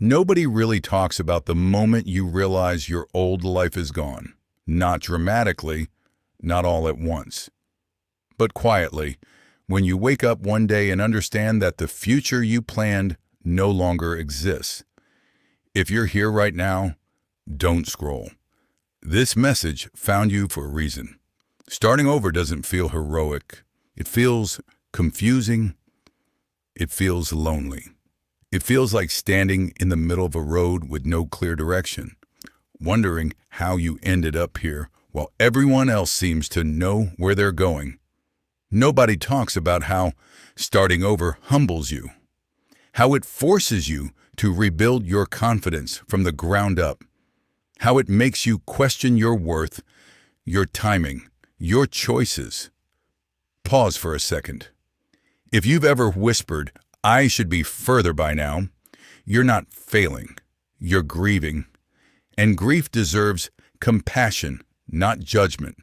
Nobody really talks about the moment you realize your old life is gone. Not dramatically, not all at once, but quietly, when you wake up one day and understand that the future you planned no longer exists. If you're here right now, don't scroll. This message found you for a reason. Starting over doesn't feel heroic. It feels confusing. It feels lonely. It feels like standing in the middle of a road with no clear direction, wondering how you ended up here while everyone else seems to know where they're going. Nobody talks about how starting over humbles you, how it forces you to rebuild your confidence from the ground up, how it makes you question your worth, your timing, your choices. Pause for a second. If you've ever whispered, "I should be further by now," you're not failing, you're grieving. And grief deserves compassion, not judgment.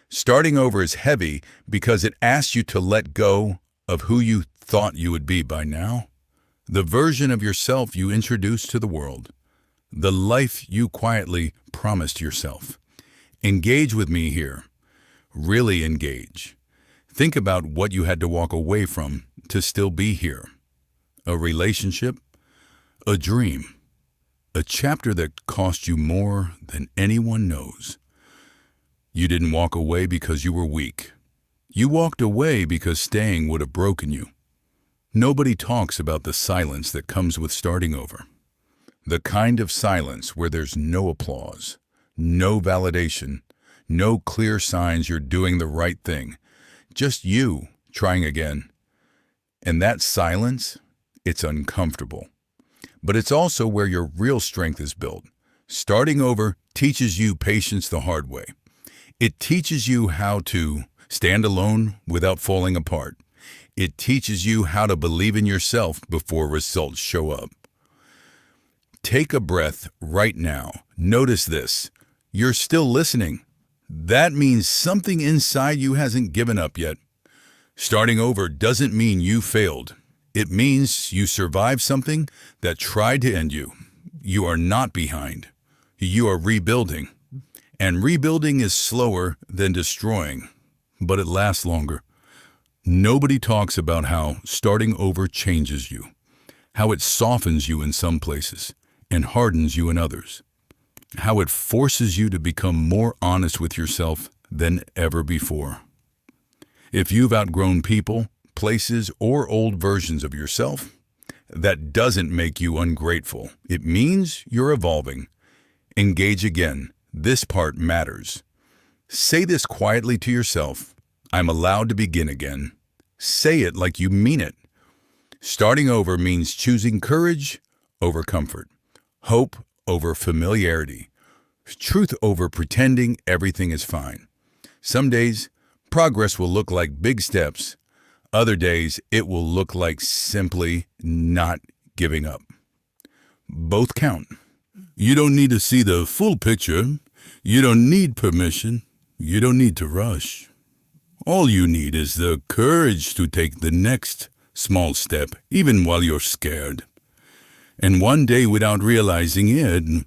Starting over is heavy because it asks you to let go of who you thought you would be by now, the version of yourself you introduced to the world, the life you quietly promised yourself. Engage with me here. Really engage. Think about what you had to walk away from to still be here. A relationship, a dream, a chapter that cost you more than anyone knows. You didn't walk away because you were weak. You walked away because staying would have broken you. Nobody talks about the silence that comes with starting over. The kind of silence where there's no applause, no validation, no clear signs you're doing the right thing. Just you trying again. And that silence, it's uncomfortable. But it's also where your real strength is built. Starting over teaches you patience the hard way. It teaches you how to stand alone without falling apart. It teaches you how to believe in yourself before results show up. Take a breath right now. Notice this. You're still listening. That means something inside you hasn't given up yet. Starting over doesn't mean you failed. It means you survived something that tried to end you. You are not behind. You are rebuilding. And rebuilding is slower than destroying, but it lasts longer. Nobody talks about how starting over changes you, how it softens you in some places and hardens you in others, how it forces you to become more honest with yourself than ever before. If you've outgrown people, places, or old versions of yourself, that doesn't make you ungrateful. It means you're evolving. Engage again. This part matters. Say this quietly to yourself. I'm allowed to begin again. Say it like you mean it. Starting over means choosing courage over comfort, hope over familiarity, truth over pretending everything is fine. Some days, progress will look like big steps. Other days, it will look like simply not giving up. Both count. You don't need to see the full picture. You don't need permission. You don't need to rush. All you need is the courage to take the next small step, even while you're scared. And one day, without realizing it,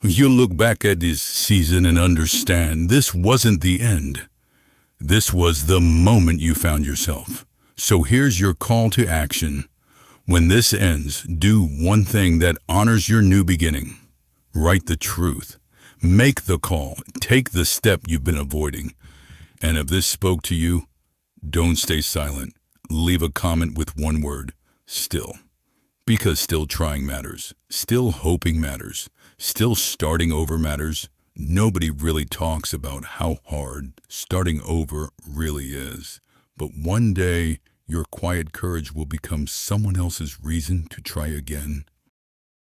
you'll look back at this season and understand this wasn't the end. This was the moment you found yourself. So here's your call to action. When this ends, do one thing that honors your new beginning. Write the truth. Make the call. Take the step you've been avoiding. And if this spoke to you, don't stay silent. Leave a comment with one word, still. Because still trying matters. Still hoping matters. Still starting over matters. Nobody really talks about how hard starting over really is. But one day, your quiet courage will become someone else's reason to try again.